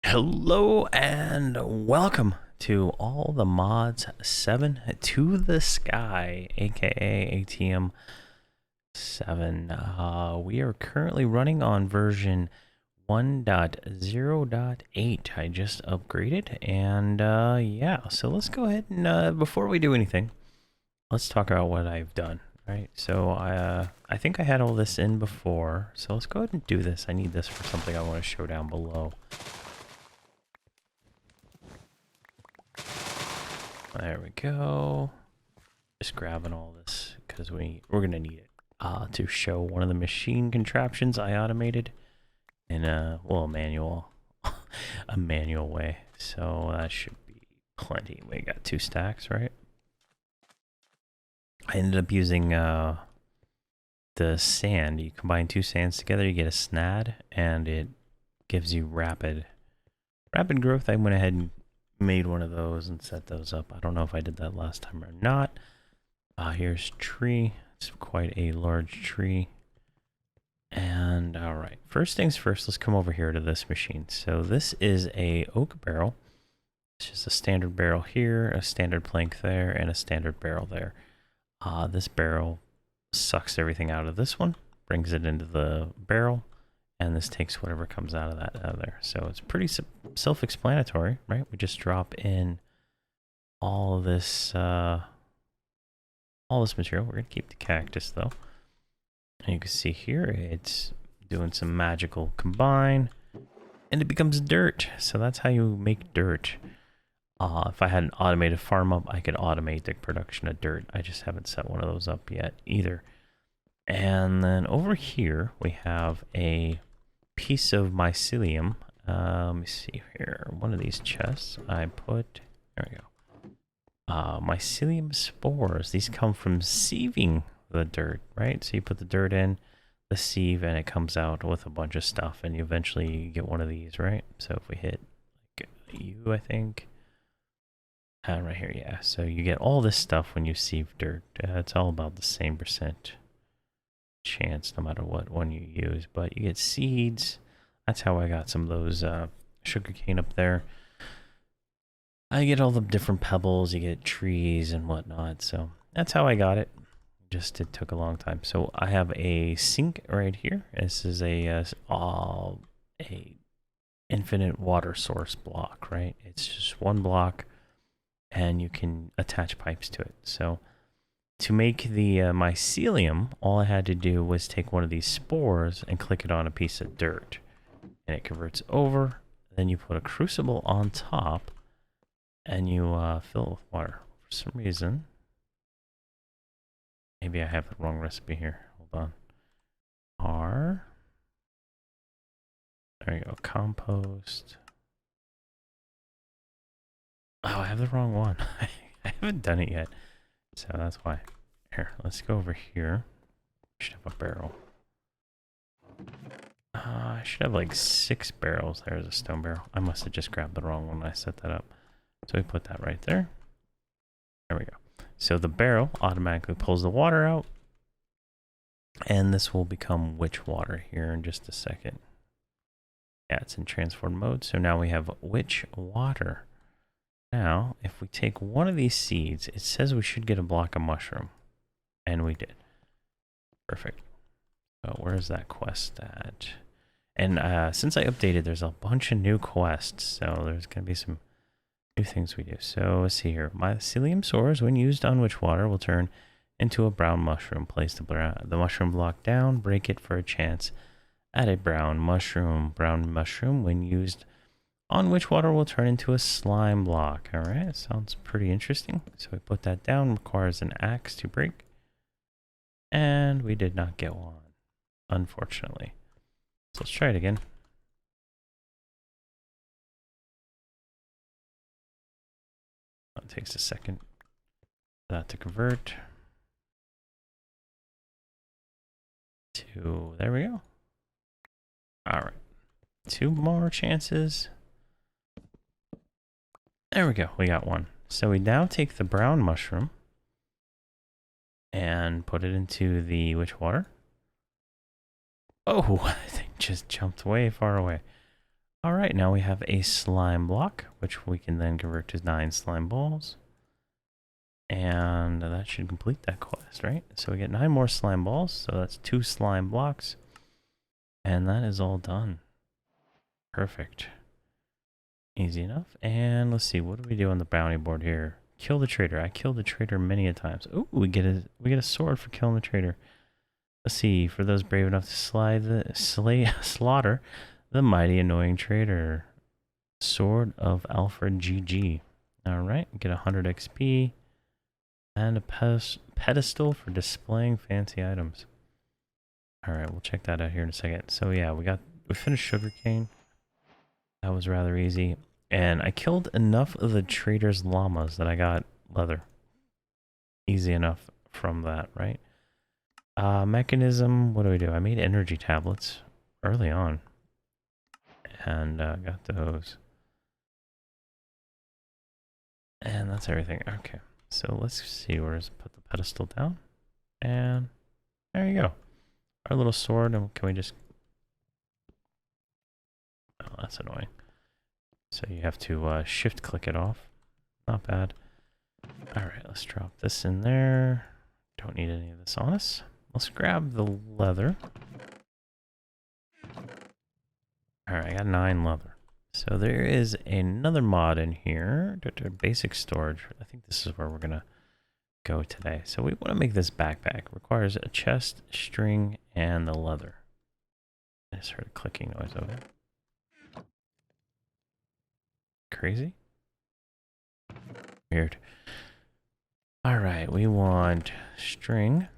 Hello and welcome to All the Mods 7 to the Sky, aka ATM7. We are currently running on version 1.0.8. I just upgraded, and yeah, so let's go ahead and before we do anything, let's talk about what I've done. Right, so I think I had all this in before, so let's go ahead and do this. I need this for something I want to show down below. There we go. Just grabbing all this because we're gonna need it to show one of the machine contraptions I automated in a manual way. So that should be plenty. We got 2 stacks, right? I ended up using the sand. You combine 2 sands together, you get a snad, and it gives you rapid growth. I went ahead and made one of those and set those up. I don't know if I did that last time or not. Here's tree. It's quite a large tree. And all right, first things first, let's come over here to this machine. So this is a oak barrel. It's just a standard barrel here, a standard plank there, and a standard barrel there. This barrel sucks everything out of this one, brings it into the barrel, and this takes whatever comes out of that out of there. So it's pretty self-explanatory, right? We just drop in all this material. We're gonna keep the cactus though. And you can see here it's doing some magical combine, and it becomes dirt. So that's how you make dirt. If I had an automated farm up, I could automate the production of dirt. I just haven't set one of those up yet either. And then over here we have a piece of mycelium. Let me see here. One of these chests I put, there we go. Mycelium spores. These come from sieving the dirt, right? So you put the dirt in, the sieve, and it comes out with a bunch of stuff, and you eventually get one of these, right? So if we hit like U, I think. Right here, yeah. So you get all this stuff when you sieve dirt. It's all about the same percent chance no matter what one you use, but you get seeds. That's how I got some of those sugarcane up there. I get all the different pebbles, you get trees and whatnot, so that's how I got it. Just it took a long time. So I have a sink right here. This is a infinite water source block, right? It's just one block and you can attach pipes to it. So to make the mycelium, all I had to do was take one of these spores and click it on a piece of dirt, and it converts over. Then you put a crucible on top, and you fill it with water. For some reason, maybe I have the wrong recipe here. Hold on. There you go. Compost. Oh, I have the wrong one. I haven't done it yet. So that's why. Here, let's go over here. I should have a barrel. I should have like 6 barrels. There's a stone barrel. I must have just grabbed the wrong one when I set that up. So we put that right there. There we go. So the barrel automatically pulls the water out. And this will become witch water here in just a second. Yeah, it's in transform mode. So now we have witch water. Now, if we take one of these seeds, it says we should get a block of mushroom. And we did. Perfect. So where's that quest at? And since I updated, there's a bunch of new quests. So there's going to be some new things we do. So let's see here. Mycelium spores, when used on witch water, will turn into a brown mushroom. Place the mushroom block down. Break it for a chance at a brown mushroom. Brown mushroom, when used on witch water, will turn into a slime block. All right, sounds pretty interesting. So we put that down. Requires an axe to break. And we did not get one, unfortunately. So let's try it again. It takes a second for that to convert to, there we go. All right, 2 more chances. There we go, we got one. So we now take the brown mushroom and put it into the witch water. Oh, I think just jumped way far away. All right, now we have a slime block, which we can then convert to 9 slime balls. And that should complete that quest, right? So we get 9 more slime balls, so that's 2 slime blocks. And that is all done. Perfect. Easy enough. And let's see, what do we do on the bounty board here? Kill the traitor. I killed the traitor many a times. Ooh, we get a sword for killing the traitor. Let's see, for those brave enough to slaughter the mighty annoying traitor. Sword of Alfred GG. Alright, get 100 XP. And a pedestal for displaying fancy items. Alright, we'll check that out here in a second. So yeah, we finished sugarcane. That was rather easy. And I killed enough of the trader's llamas that I got leather. Easy enough from that, right? Mechanism, what do? I made energy tablets early on. And got those. And that's everything. Okay. So let's see, where's put the pedestal down. And there you go. Our little sword, and can we just... Oh, that's annoying. So you have to shift click it off. Not bad. Alright, let's drop this in there. Don't need any of this on us. Let's grab the leather. Alright, I got 9 leather. So there is another mod in here. Basic storage. I think this is where we're going to go today. So we want to make this backpack. Requires a chest, string, and the leather. I just heard a clicking noise over there. Crazy? Weird. Alright, we want string.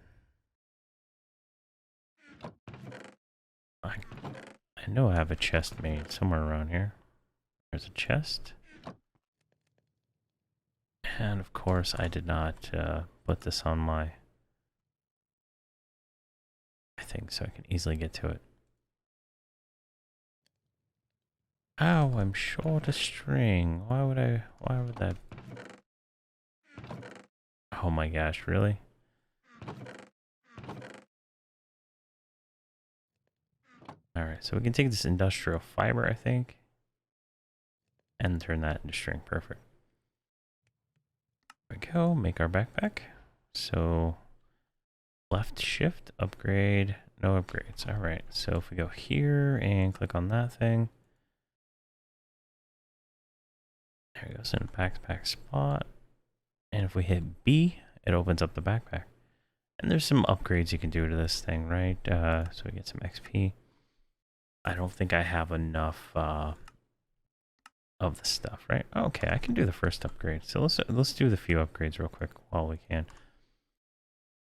I know I have a chest made somewhere around here. There's a chest. And of course, I did not put this on my thing, so I can easily get to it. Oh, I'm short a string. Why would that? Oh my gosh, really? Alright, so we can take this industrial fiber, I think, and turn that into string. Perfect. There we go, make our backpack. So, left shift, upgrade, no upgrades. Alright, so if we go here and click on that thing, there we go, so in the backpack spot. And if we hit B, it opens up the backpack. And there's some upgrades you can do to this thing, right? So we get some XP. I don't think I have enough of the stuff, right? Okay, I can do the first upgrade. So let's do the few upgrades real quick while we can.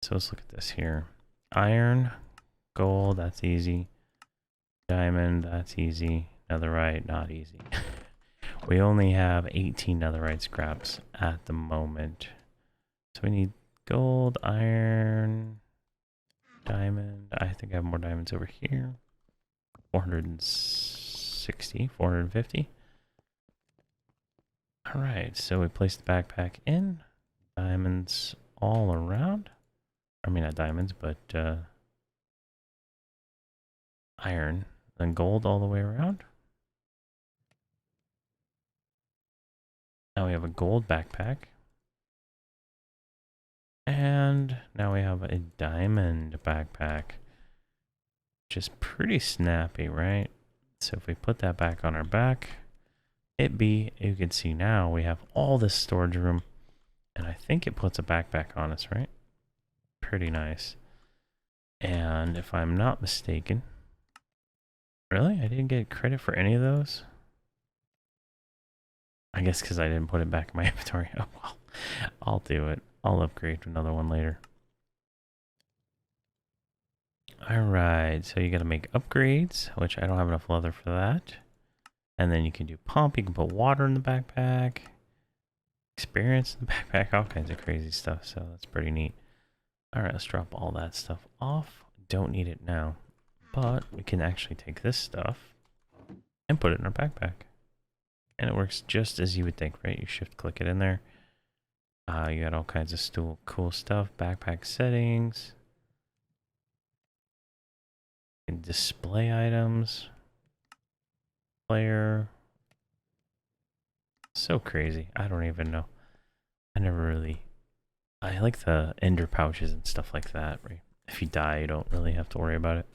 So let's look at this here. Iron, gold, that's easy. Diamond, that's easy. Netherite, not easy. We only have 18 netherite scraps at the moment. So we need gold, iron, diamond. I think I have more diamonds over here. 460, 450. All right, so we place the backpack in. Diamonds all around. I mean, not diamonds, but iron. Then gold all the way around. Now we have a gold backpack. And now we have a diamond backpack. Which is pretty snappy, right? So if we put that back on our back, you can see now we have all this storage room. And I think it puts a backpack on us, right? Pretty nice. And if I'm not mistaken, really? I didn't get credit for any of those? I guess because I didn't put it back in my inventory. Oh well, I'll do it. I'll upgrade to another one later. Alright, so you gotta make upgrades, which I don't have enough leather for that. And then you can do pump, you can put water in the backpack, experience in the backpack, all kinds of crazy stuff, so that's pretty neat. Alright, let's drop all that stuff off. Don't need it now, but we can actually take this stuff and put it in our backpack. And it works just as you would think, right? You shift click it in there. You got all kinds of cool stuff, backpack settings. can display items. Player. So crazy. I don't even know. I never really... I like the ender pouches and stuff like that. Right? If you die, you don't really have to worry about it.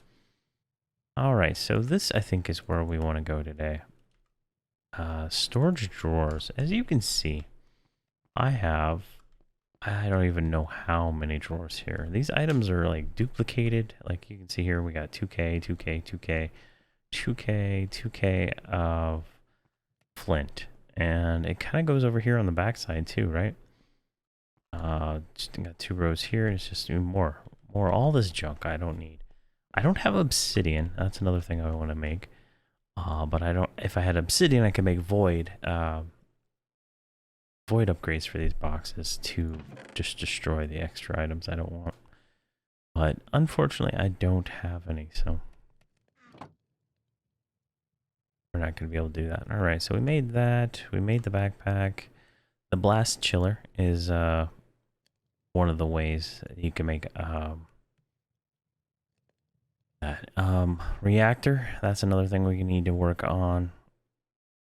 Alright, so this I think is where we want to go today. Storage drawers. As you can see, I don't even know how many drawers here. These items are like duplicated. Like you can see here, we got 2K, 2K, 2K, 2K, 2K of flint. And it kind of goes over here on the backside too, right? Just got 2 rows here, and it's just more. All this junk I don't need. I don't have obsidian. That's another thing I want to make. But I don't. If I had obsidian, I could make void upgrades for these boxes to just destroy the extra items I don't want. But unfortunately, I don't have any, so we're not going to be able to do that. All right, so we made that. We made the backpack. The blast chiller is one of the ways that you can make that. Reactor, that's another thing we need to work on.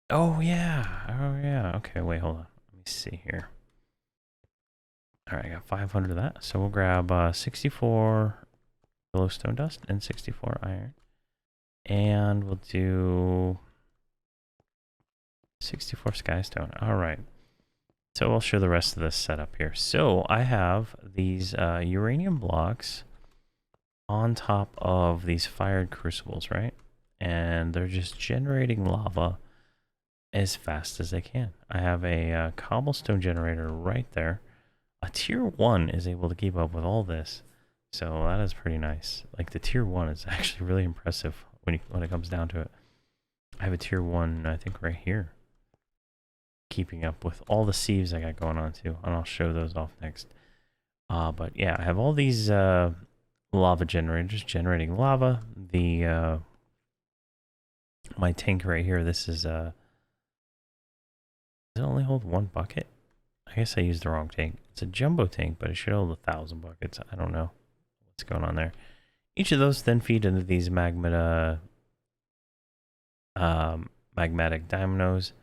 Oh yeah. Okay, wait, hold on. Let me see here. All right, I got 500 of that. So we'll grab 64 glowstone dust and 64 iron. And we'll do 64 skystone. All right. So I'll show the rest of this setup here. So I have these uranium blocks on top of these fired crucibles, right? And they're just generating lava as fast as they can. I have a cobblestone generator right there. A tier 1 is able to keep up with all this. So that is pretty nice. Like the tier 1 is actually really impressive when it comes down to it. I have a tier 1, I think, right here, keeping up with all the sieves I got going on too, and I'll show those off next. But yeah, I have all these lava generators generating lava. The my tank right here, this is does it only hold 1 bucket? I guess I used the wrong tank. It's a jumbo tank, but it should hold 1,000 buckets. I don't know what's going on there. Each of those then feed into these magmatic dynamos,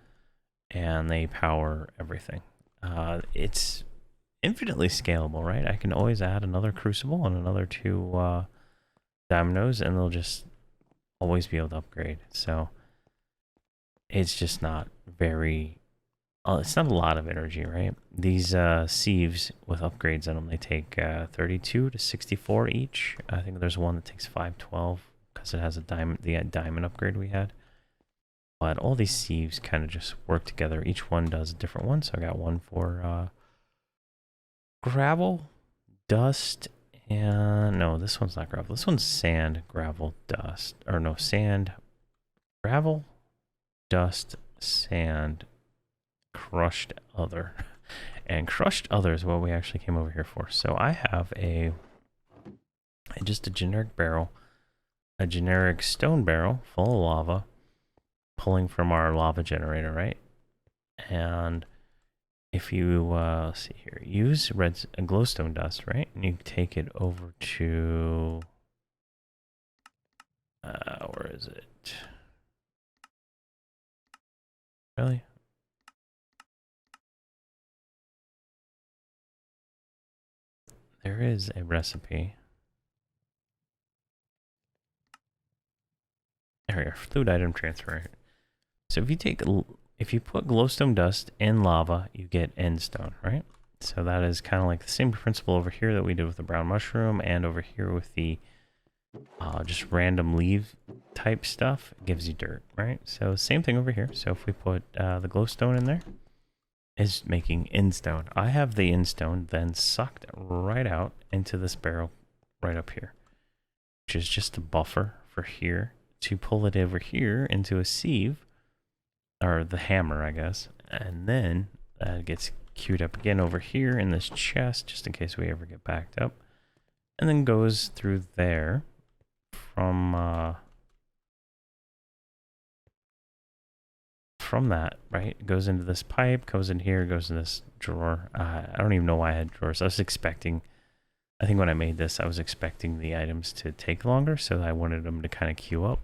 and they power everything. It's infinitely scalable, right? I can always add another crucible and another 2 dynamos, and they'll just always be able to upgrade. So it's just not very... it's not a lot of energy, right? These sieves with upgrades in them, they take 32 to 64 each. I think there's one that takes 512 because it has a diamond, the diamond upgrade we had. But all these sieves kind of just work together. Each one does a different one. So I got one for gravel, dust, and no, this one's not gravel. This one's sand, gravel, dust. Or no, sand, gravel, dust, sand, crushed other. And crushed other is what we actually came over here for. So I have just a generic barrel, a generic stone barrel full of lava, pulling from our lava generator, right? And if you let's see here, use glowstone dust, right? And you take it over to where is it? Really? There is a recipe. There we are, fluid item transfer. So if you put glowstone dust in lava, you get endstone, right? So that is kind of like the same principle over here that we did with the brown mushroom, and over here with the just random leaf type stuff. It gives you dirt, right? So same thing over here. So if we put the glowstone in there, is making endstone. I have the endstone then sucked right out into this barrel right up here, which is just a buffer for here to pull it over here into a sieve, or the hammer, I guess, and then it gets queued up again over here in this chest, just in case we ever get backed up, and then goes through there from that, right? It goes into this pipe, goes in here, goes in this drawer. I don't even know why I had drawers. I was expecting I think when I made this, I was expecting the items to take longer, so I wanted them to kind of queue up,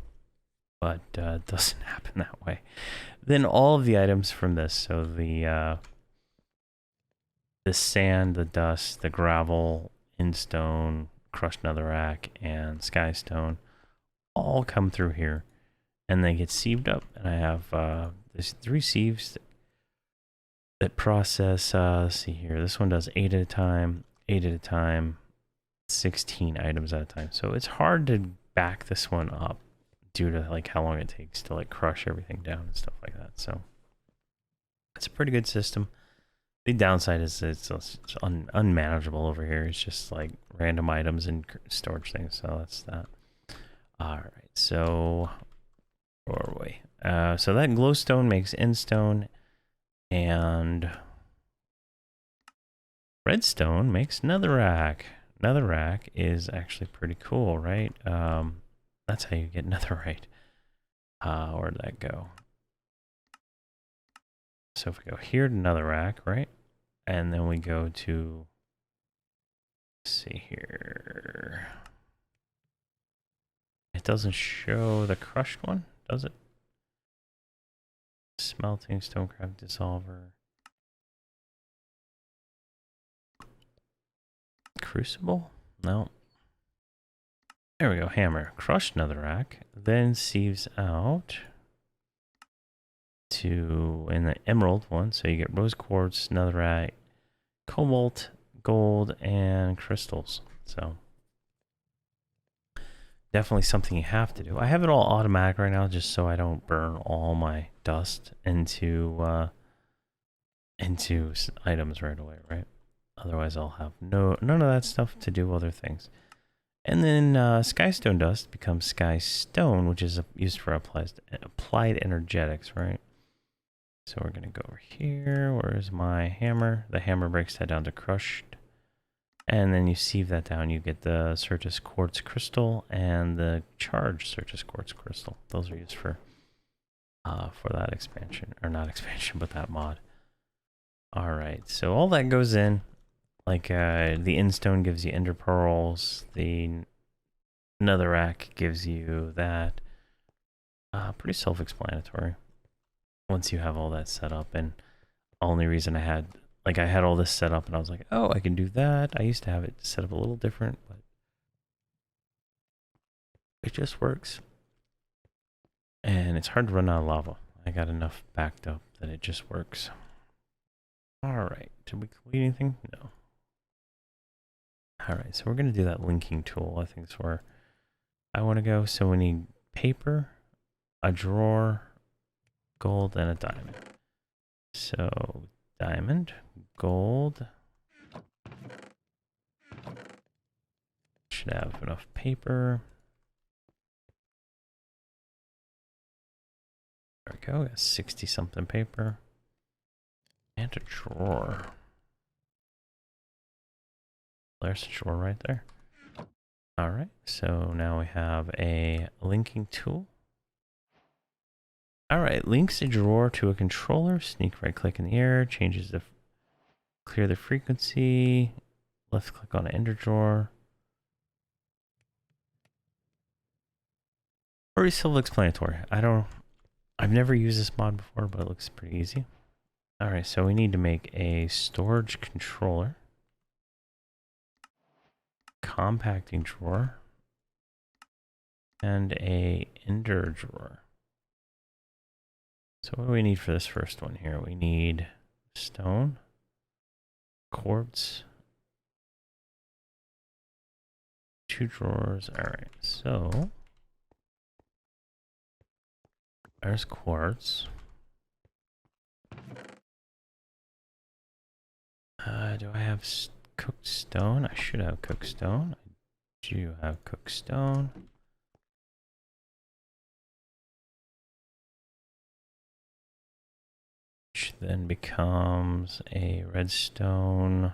but it doesn't happen that way. Then all of the items from this, so the sand, the dust, the gravel, instone, crushed netherrack, and skystone, all come through here, and they get sieved up. And I have there's 3 sieves that process. Let's see here. This one does 8 at a time, 8 at a time, 16 items at a time. So it's hard to back this one up due to like how long it takes to like crush everything down and stuff like that. So it's a pretty good system. The downside is it's unmanageable over here. It's just like random items and storage things. So that's that. All right. So where are we? So that glowstone makes endstone, and redstone makes netherrack. Netherrack is actually pretty cool, right? That's how you get netherite. Where'd that go? So if we go here to netherrack, right? And then we go to, let's see here. It doesn't show the crushed one, does it? Smelting, stonecraft, dissolver. Crucible? No. There we go, hammer. Crushed netherrack, then sieves out to, in the emerald one, so you get rose quartz, netherite, cobalt, gold, and crystals. So definitely something you have to do. I have it all automatic right now just so I don't burn all my dust into items right away, right? Otherwise I'll have none of that stuff to do other things. And then skystone dust becomes skystone, which is used for applied energetics, right? So we're going to go over here. Where's my hammer? The hammer breaks that down to crushed. And then you sieve that down. You get the Certus quartz crystal and the charged Certus quartz crystal. Those are used for that expansion. Or not expansion, but that mod. Alright, so all that goes in. Like the endstone gives you ender pearls. The netherrack gives you that. Pretty self-explanatory. Once you have all that set up, and the only reason I had all this set up and I was like, oh, I can do that. I used to have it set up a little different, but it just works. And it's hard to run out of lava. I got enough backed up that it just works. All right, did we complete anything? No. All right, so we're gonna do that linking tool. I think it's where I want to go. So we need paper, a drawer, gold, and a diamond. So diamond, gold. Should have enough paper. There we go. Got 60 something paper. And a drawer. There's a drawer right there. All right. So now we have a linking tool. All right, links a drawer to a controller. Sneak right click in the air, changes the clear the frequency. Left click on ender drawer. Pretty self-explanatory. I've never used this mod before, but it looks pretty easy. All right, so we need to make a storage controller, compacting drawer, and a ender drawer. So what do we need for this first one here? We need stone, quartz, 2 drawers. All right, so there's quartz. Do I have cooked stone? I should have cooked stone. I do have cooked stone. Which then becomes a redstone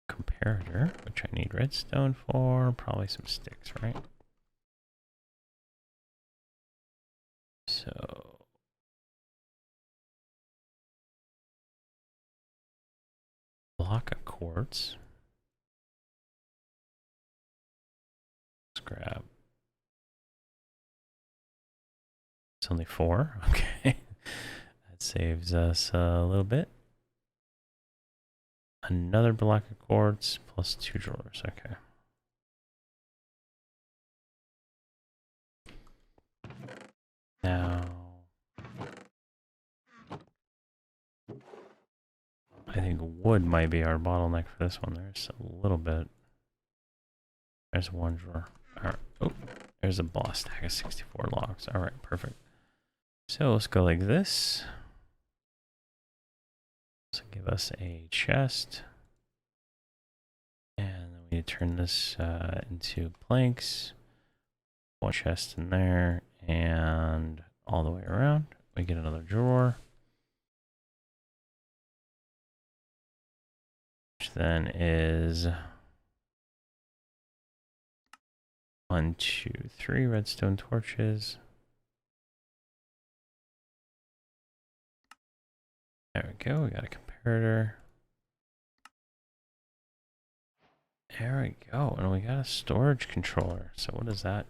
comparator, which I need redstone for. Probably some sticks, right? So block of quartz. grab. It's only 4. Okay. That saves us a little bit. Another block of quartz plus 2 drawers. Okay. Now, I think wood might be our bottleneck for this one. There's a little bit. There's 1 drawer. All right. Oh, there's a boss stack of 64 logs. All right, perfect. So let's go like this. So give us a chest. And then we need to turn this into planks. 1 chest in there. And all the way around. We get another drawer. Which then is 1, 2, 3 redstone torches. There we go. We got a comparator. There we go. And we got a storage controller. So what does that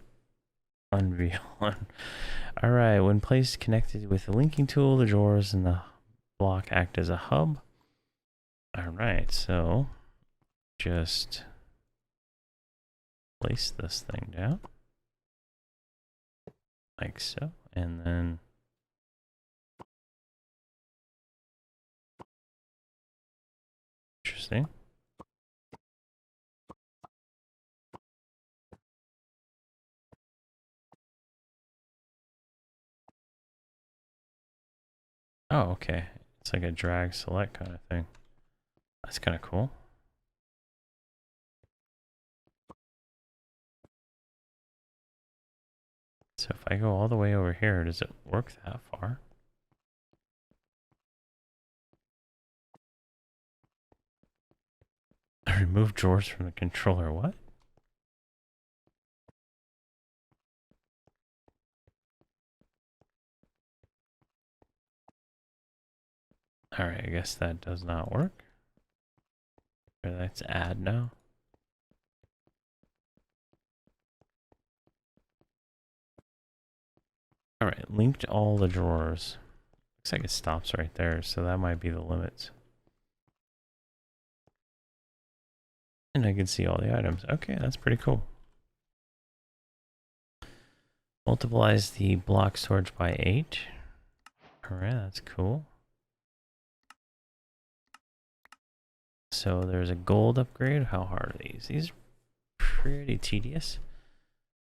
unveil? All right. When placed connected with the linking tool, the drawers in the block act as a hub. All right. So just place this thing down like so. And then interesting. Oh, okay. It's like a drag select kind of thing. That's kind of cool. So if I go all the way over here, does it work that far? Remove drawers from the controller. What? Alright, I guess that does not work. Or that's add now. Alright, linked all the drawers. Looks like it stops right there, so that might be the limits. And I can see all the items. Okay, that's pretty cool. Multiplies the block storage by 8. Alright, that's cool. So there's a gold upgrade. How hard are these? These are pretty tedious.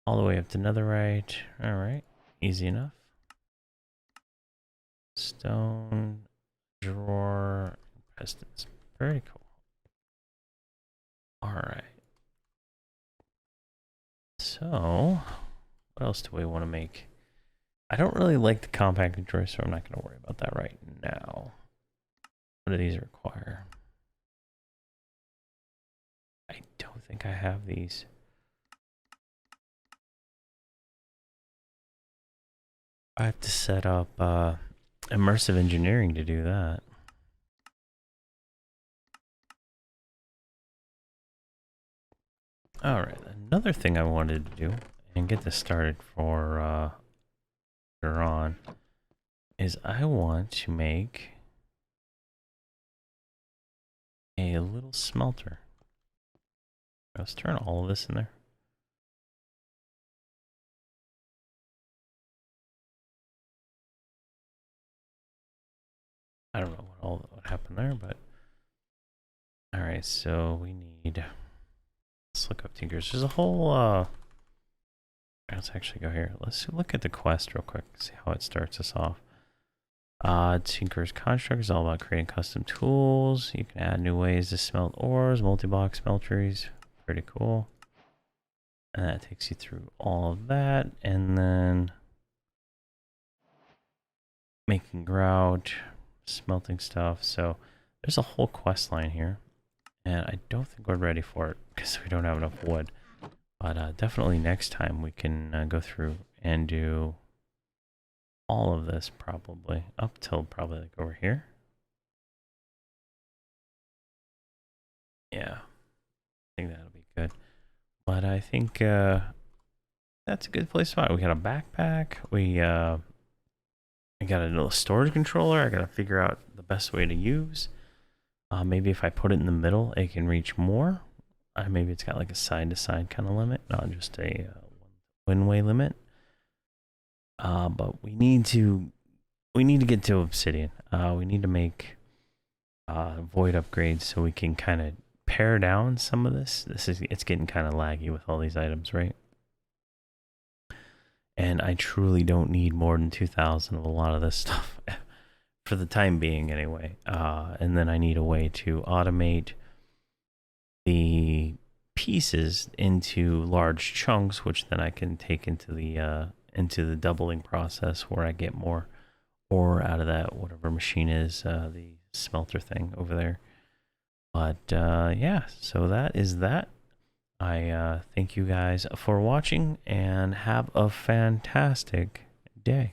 All the way up to netherite. Alright, easy enough. Stone, drawer, pistons. Pretty cool. Alright. So, what else do we want to make? I don't really like the compacted drawer, so I'm not going to worry about that right now. What do these require? I don't think I have these. I have to set up immersive engineering to do that. Alright, another thing I wanted to do and get this started for later on is I want to make a little smelter. Let's turn all of this in there. I don't know what happened there, but all right. So we need. Let's look up Tinkers. There's a whole. Let's actually go here. Let's look at the quest real quick. See how it starts us off. Tinker's Construct is all about creating custom tools. You can add new ways to smelt ores, multi-block smelteries. Pretty cool. And that takes you through all of that, and then making grout, smelting stuff. So there's a whole quest line here, and I don't think we're ready for it because we don't have enough wood. But definitely next time we can go through and do all of this, probably up till probably like over here. Yeah, I think that'll be good. But I think that's a good place to spot. We got a backpack. I got a little storage controller. I gotta figure out the best way to use. Maybe if I put it in the middle, it can reach more. Maybe it's got like a side-to-side kind of limit, not just a one-way limit. But we need to get to obsidian. We need to make void upgrades so we can kind of pare down some of this. It's getting kind of laggy with all these items, right? And I truly don't need more than 2,000 of a lot of this stuff for the time being, anyway. And then I need a way to automate the pieces into large chunks, which then I can take into the doubling process, where I get more ore out of that whatever machine is, the smelter thing over there. But yeah, so that is that. I thank you guys for watching and have a fantastic day.